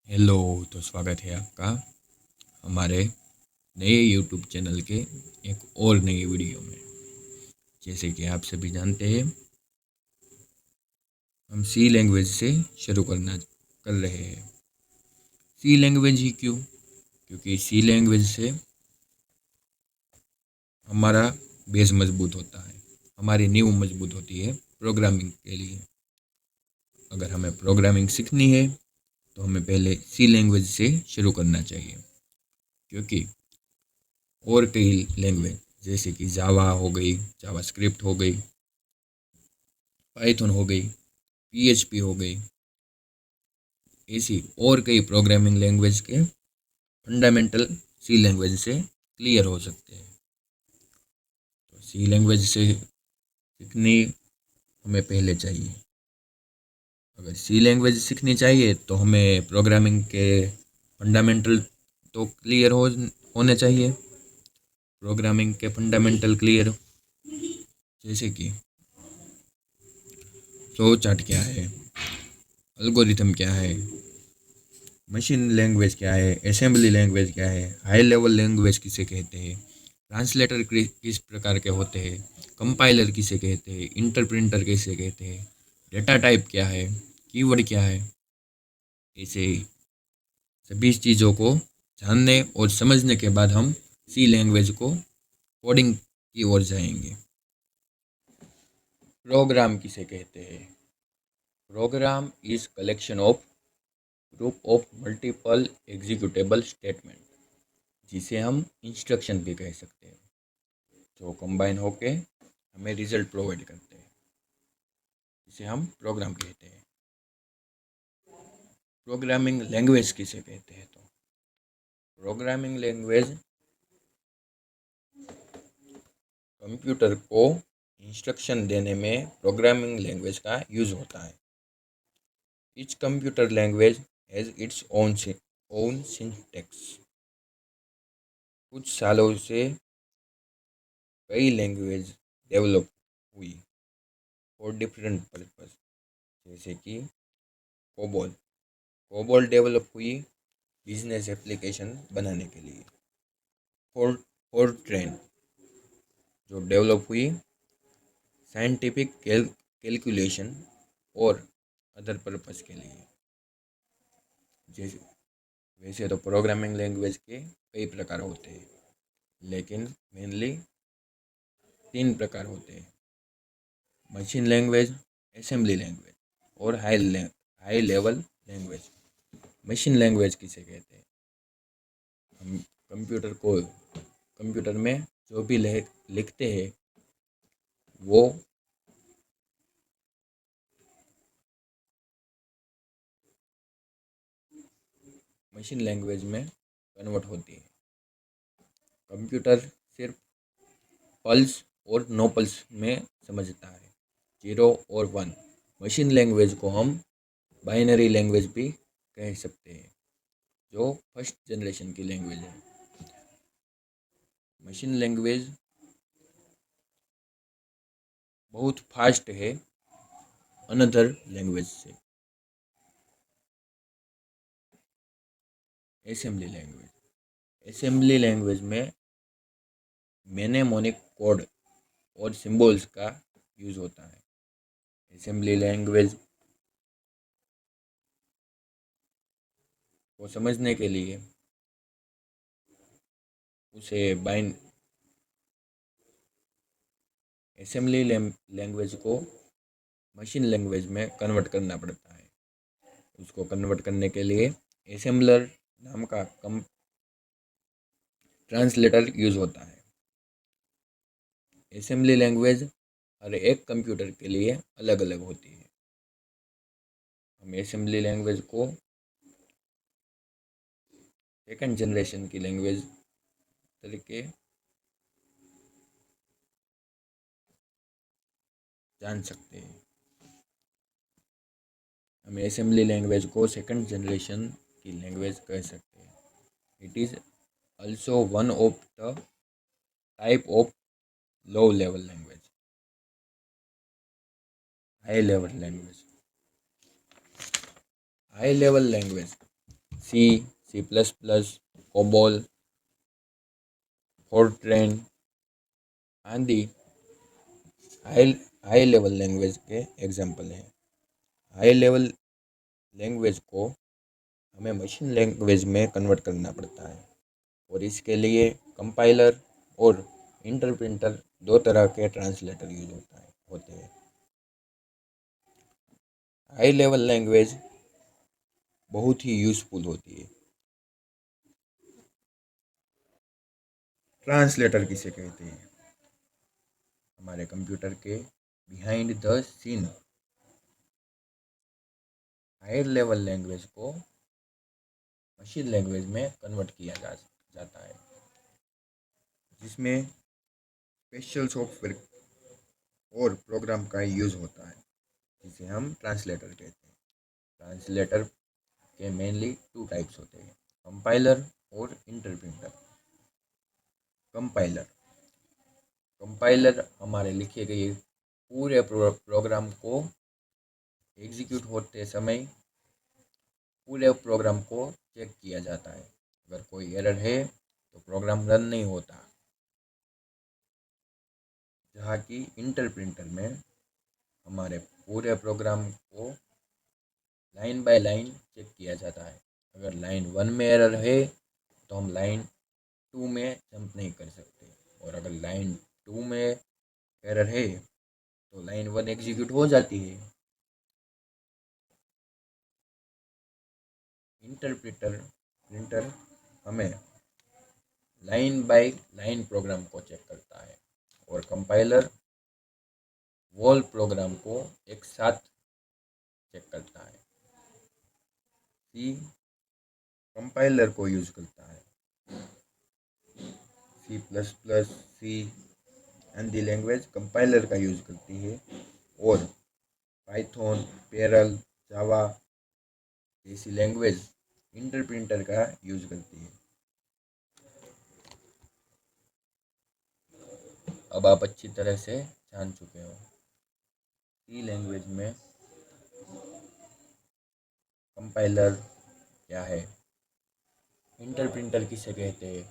Hello. तो स्वागत है आपका हमारे नए यूट्यूब चैनल के एक और नई वीडियो में। जैसे कि आप सभी जानते हैं, हम सी लैंग्वेज से शुरू कर रहे हैं। सी लैंग्वेज ही क्यों? क्योंकि सी लैंग्वेज से हमारा बेस मजबूत होता है, हमारी नींव मजबूत होती है प्रोग्रामिंग के लिए। अगर हमें प्रोग्रामिंग सीखनी है तो हमें पहले सी लैंग्वेज से शुरू करना चाहिए, क्योंकि और कई लैंग्वेज जैसे कि जावा हो गई, जावा स्क्रिप्ट हो गई, पाइथन हो गई, पीएचपी हो गई, ऐसी और कई प्रोग्रामिंग लैंग्वेज के फंडामेंटल सी लैंग्वेज से क्लियर हो सकते हैं। तो सी लैंग्वेज से सीखनी हमें पहले चाहिए। अगर सी लैंग्वेज सीखनी चाहिए तो हमें प्रोग्रामिंग के फंडामेंटल तो क्लियर होने चाहिए। प्रोग्रामिंग के फंडामेंटल क्लियर, जैसे कि फ्लो चार्ट क्या है, एल्गोरिथम क्या है, मशीन लैंग्वेज क्या है, असेंबली लैंग्वेज क्या है, हाई लेवल लैंग्वेज किसे कहते हैं, ट्रांसलेटर किस प्रकार के होते हैं, कंपाइलर किसे कहते हैं, इंटरप्रेटर किसे कहते हैं, डेटा टाइप क्या है, कीवर्ड क्या है। ऐसे सभी चीज़ों को जानने और समझने के बाद हम सी लैंग्वेज को कोडिंग की ओर जाएंगे। प्रोग्राम किसे कहते हैं? Program is collection of group of multiple executable statement, जिसे हम इंस्ट्रक्शन भी कह सकते हैं, जो कंबाइन होके हमें रिजल्ट प्रोवाइड करते हैं, जिसे हम प्रोग्राम कहते हैं। प्रोग्रामिंग लैंग्वेज किसे कहते हैं? तो प्रोग्रामिंग लैंग्वेज कंप्यूटर को इंस्ट्रक्शन देने में प्रोग्रामिंग लैंग्वेज का यूज होता है। Each computer language has its own syntax. कुछ सालों से कई लैंग्वेज डेवलप हुई फॉर डिफरेंट पर्पस, जैसे कि कोबोल कोबोल डेवलप हुई बिजनेस एप्लीकेशन बनाने के लिए। फोर्ट्रेन जो डेवलप हुई साइंटिफिक कैलकुलेशन और अदर पर्पस के लिए। जैसे वैसे तो प्रोग्रामिंग लैंग्वेज के कई प्रकार होते हैं, लेकिन मेनली 3 प्रकार होते हैं: मशीन लैंग्वेज, असेंबली लैंग्वेज और high level language. Machine language किसे कहते हैं? हम कंप्यूटर में जो भी लिखते हैं वो मशीन लैंग्वेज में कन्वर्ट होती है। कंप्यूटर सिर्फ पल्स और नो पल्स में समझता है, 0 और 1। मशीन लैंग्वेज को हम बाइनरी लैंग्वेज भी कह सकते हैं, जो फर्स्ट जनरेशन की लैंग्वेज है। मशीन लैंग्वेज बहुत फास्ट है अनदर लैंग्वेज से। असेंबली लैंग्वेज में मेनेमोनिक कोड और सिंबल्स का यूज होता है। असेंबली लैंग्वेज को समझने के लिए उसे बाइन असेंबली लैंग्वेज को मशीन लैंग्वेज में कन्वर्ट करना पड़ता है। उसको कन्वर्ट करने के लिए असेंबलर नाम का ट्रांसलेटर यूज होता है। असेंबली लैंग्वेज हर एक कंप्यूटर के लिए अलग अलग होती है। हम असेंबली लैंग्वेज को सेकंड जनरेशन की लैंग्वेज तरीके जान सकते हैं। हम असेंबली लैंग्वेज को सेकंड जनरेशन की लैंग्वेज कह सकते हैं। It is also one of the type of low level language. High level language C, C plus plus, COBOL, Fortran आदि हाई हाई लेवल लैंग्वेज के एग्जाम्पल हैं। हाई लेवल लैंग्वेज को हमें मशीन लैंग्वेज में कन्वर्ट करना पड़ता है और इसके लिए कंपाइलर और इंटरप्रेटर दो तरह के ट्रांसलेटर यूज होते हैं। हाई लेवल लैंग्वेज बहुत ही यूजफुल होती है। ट्रांसलेटर किसे कहते हैं? हमारे कंप्यूटर के behind the scene higher level language को मशीन लैंग्वेज में कन्वर्ट किया जाता है, जिसमें स्पेशल सॉफ्टवेयर और प्रोग्राम का यूज़ होता है, जिसे हम ट्रांसलेटर कहते हैं। ट्रांसलेटर के मेनली टू टाइप्स होते हैं, कंपाइलर और इंटरप्रेटर। कंपाइलर हमारे लिखे गए पूरे प्रोग्राम को एग्जीक्यूट होते समय पूरे प्रोग्राम को चेक किया जाता है। अगर कोई एरर है तो प्रोग्राम रन नहीं होता। जहाँ की इंटरप्रेटर में हमारे पूरे प्रोग्राम को लाइन बाय लाइन चेक किया जाता है। अगर लाइन 1 में एरर है तो हम लाइन 2 में जंप नहीं कर सकते, और अगर लाइन 2 में एरर है तो लाइन 1 एग्जीक्यूट हो जाती है। इंटरप्रेटर हमें लाइन बाय लाइन प्रोग्राम को चेक करता है, और कंपाइलर वॉल प्रोग्राम को एक साथ चेक करता है। सी कंपाइलर को यूज करता है। सी प्लस प्लस, सी आदि लैंग्वेज कंपाइलर का यूज करती है, और पाइथन, पेरल, जावा जैसी लैंग्वेज इंटरप्रेटर का यूज करती है। अब आप अच्छी तरह से जान चुके हो सी लैंग्वेज में कंपाइलर क्या है, इंटरप्रेटर किसे कहते हैं,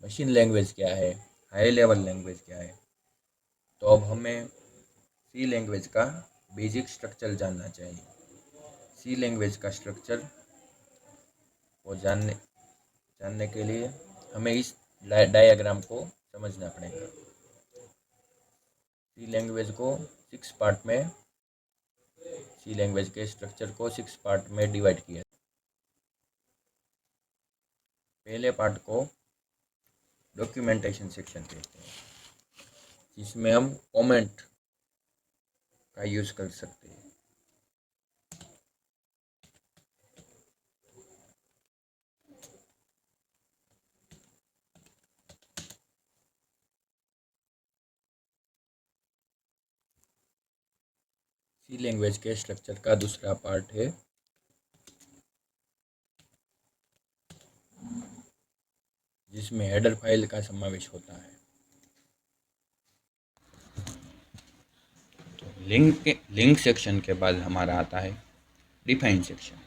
मशीन लैंग्वेज क्या है, हाई लेवल लैंग्वेज क्या है। तो अब हमें सी लैंग्वेज का बेसिक स्ट्रक्चर जानना चाहिए। सी लैंग्वेज का स्ट्रक्चर को जानने के लिए हमें इस डायग्राम को समझना पड़ेगा। सी लैंग्वेज को 6 पार्ट में सी लैंग्वेज के स्ट्रक्चर को 6 पार्ट में डिवाइड किया। पहले पार्ट को डॉक्यूमेंटेशन सेक्शन कहते हैं, जिसमें हम कमेंट का यूज कर सकते हैं। सी लैंग्वेज के स्ट्रक्चर का दूसरा पार्ट है जिसमें हेडर फाइल का समावेश होता है। तो लिंक सेक्शन के बाद हमारा आता है डिफाइन सेक्शन।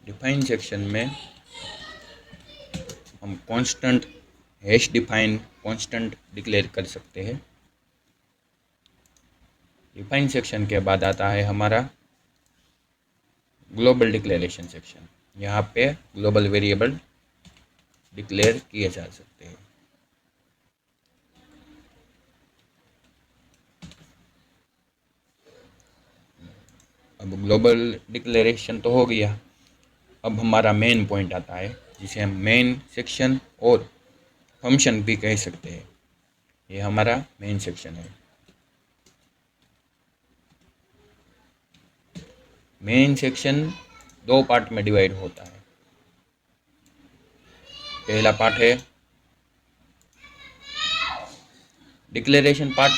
डिफाइन सेक्शन में हम constant hash define constant declare कर सकते हैं। डिफाइन सेक्शन के बाद आता है हमारा ग्लोबल डिक्लेरेशन सेक्शन। यहाँ पे ग्लोबल वेरिएबल डिक्लेयर किए जा सकते हैं। अब ग्लोबल डिक्लेरेशन तो हो गया। अब हमारा मेन पॉइंट आता है, जिसे हम मेन सेक्शन और फंक्शन भी कह सकते हैं। ये हमारा मेन सेक्शन है। मेन सेक्शन 2 पार्ट में डिवाइड होता है। पहला पार्ट है डिक्लेरेशन पार्ट,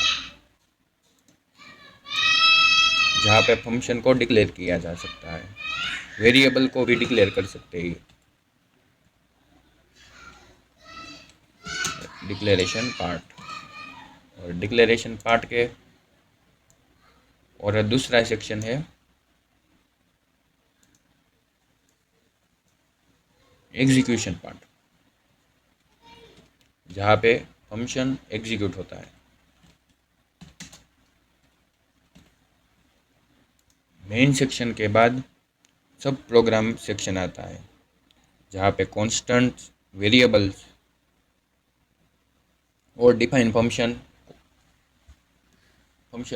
जहाँ पे फंक्शन को डिक्लेयर किया जा सकता है, वेरिएबल को भी डिक्लेयर कर सकते हैं। डिक्लेरेशन पार्ट, और डिक्लेरेशन पार्ट के और दूसरा सेक्शन है एग्जीक्यूशन पार्ट, जहाँ पे फंक्शन एग्जीक्यूट होता है। मेन सेक्शन के बाद सब प्रोग्राम सेक्शन आता है, जहाँ पे कॉन्स्टेंट वेरिएबल्स और डिफाइन फंक्शन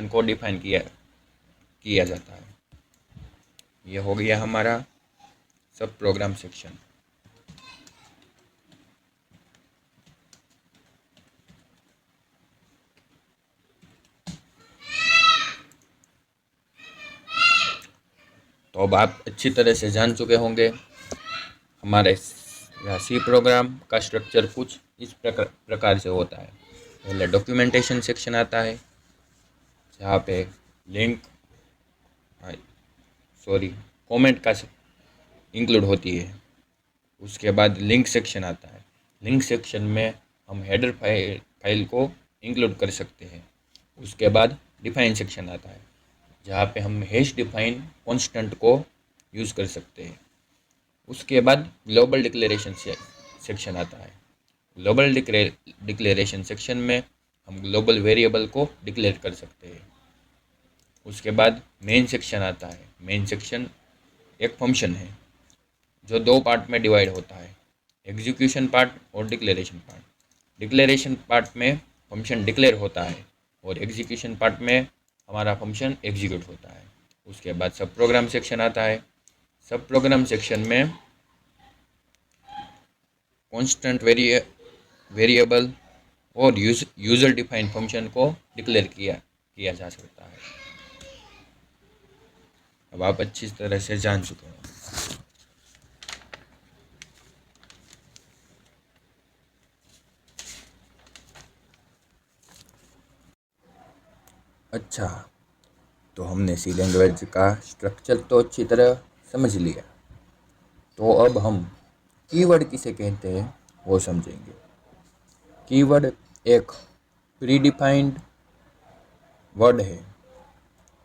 को डिफाइन किया जाता है। ये हो गया हमारा सब प्रोग्राम सेक्शन। तो अब आप अच्छी तरह से जान चुके होंगे हमारे सी प्रोग्राम का स्ट्रक्चर कुछ इस प्रकार से होता है। पहले डॉक्यूमेंटेशन सेक्शन आता है, जहाँ पे लिंक कमेंट का इंक्लूड होती है। उसके बाद लिंक सेक्शन आता है। लिंक सेक्शन में हम हेडर फाइल को इंक्लूड कर सकते हैं। उसके बाद डिफाइन सेक्शन आता है, जहाँ पे हम हैश डिफाइन कांस्टेंट को यूज़ कर सकते हैं। उसके बाद ग्लोबल डिक्लेरेशन सेक्शन आता है। ग्लोबल डिक्लेरेशन सेक्शन में हम ग्लोबल वेरिएबल को डिक्लेयर कर सकते हैं। उसके बाद मेन सेक्शन आता है। मेन सेक्शन एक फंक्शन है जो दो पार्ट में डिवाइड होता है, एग्जीक्यूशन पार्ट और डिक्लेरेशन पार्ट। डिक्लेरेशन पार्ट में फंक्शन डिक्लेयर होता है और एग्जीक्यूशन पार्ट में हमारा फंक्शन एग्जीक्यूट होता है। उसके बाद सब प्रोग्राम सेक्शन आता है। सब प्रोग्राम सेक्शन में कांस्टेंट वेरिएबल और यूजर डिफाइंड फंक्शन को डिक्लेयर किया जा सकता है। अब आप अच्छी तरह से जान चुके हैं। अच्छा, तो हमने सी लैंग्वेज का स्ट्रक्चर तो अच्छी तरह समझ लिया। तो अब हम कीवर्ड किसे कहते हैं वो समझेंगे। कीवर्ड एक प्री डिफाइंड वर्ड है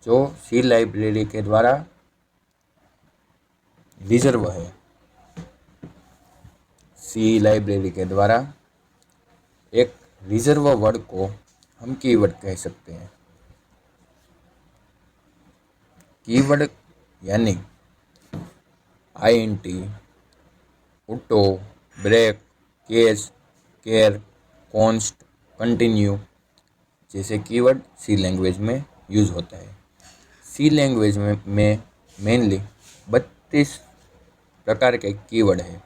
जो सी लाइब्रेरी के द्वारा रिजर्व है। सी लाइब्रेरी के द्वारा एक रिजर्व वर्ड को हम कीवर्ड कह सकते हैं। कीवर्ड यानी INT, auto, break, case, care, const, continue जैसे कीवर्ड सी लैंग्वेज में यूज़ होता है। सी लैंग्वेज में मेनली 32 प्रकार के कीवर्ड है।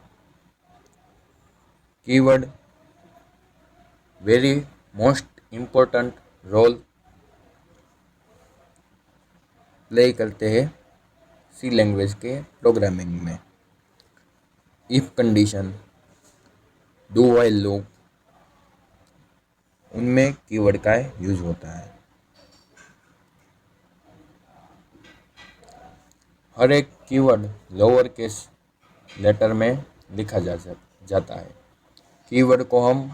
Keyword very most important role play करते हैं सी लैंग्वेज के प्रोग्रामिंग में। If condition, do while loop, उनमें कीवर्ड का यूज होता है। हर एक कीवर्ड लोअर केस लेटर में लिखा जाता है। कीवर्ड को हम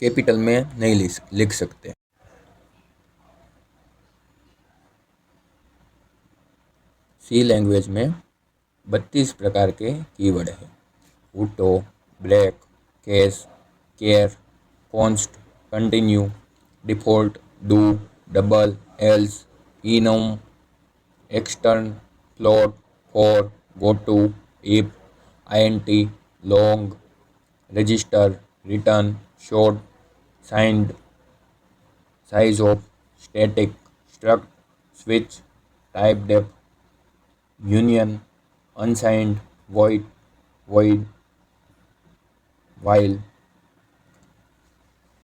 कैपिटल में नहीं लिख सकते। सी लैंग्वेज में 32 प्रकार के कीवर्ड हैं। Auto, break, case, care, const, continue, default, do, double, else, enum, extern, float, for, goto, if, INT, long, register, return, short, signed, size of, static, struct, switch, typedef, union, unsigned, void, void, while,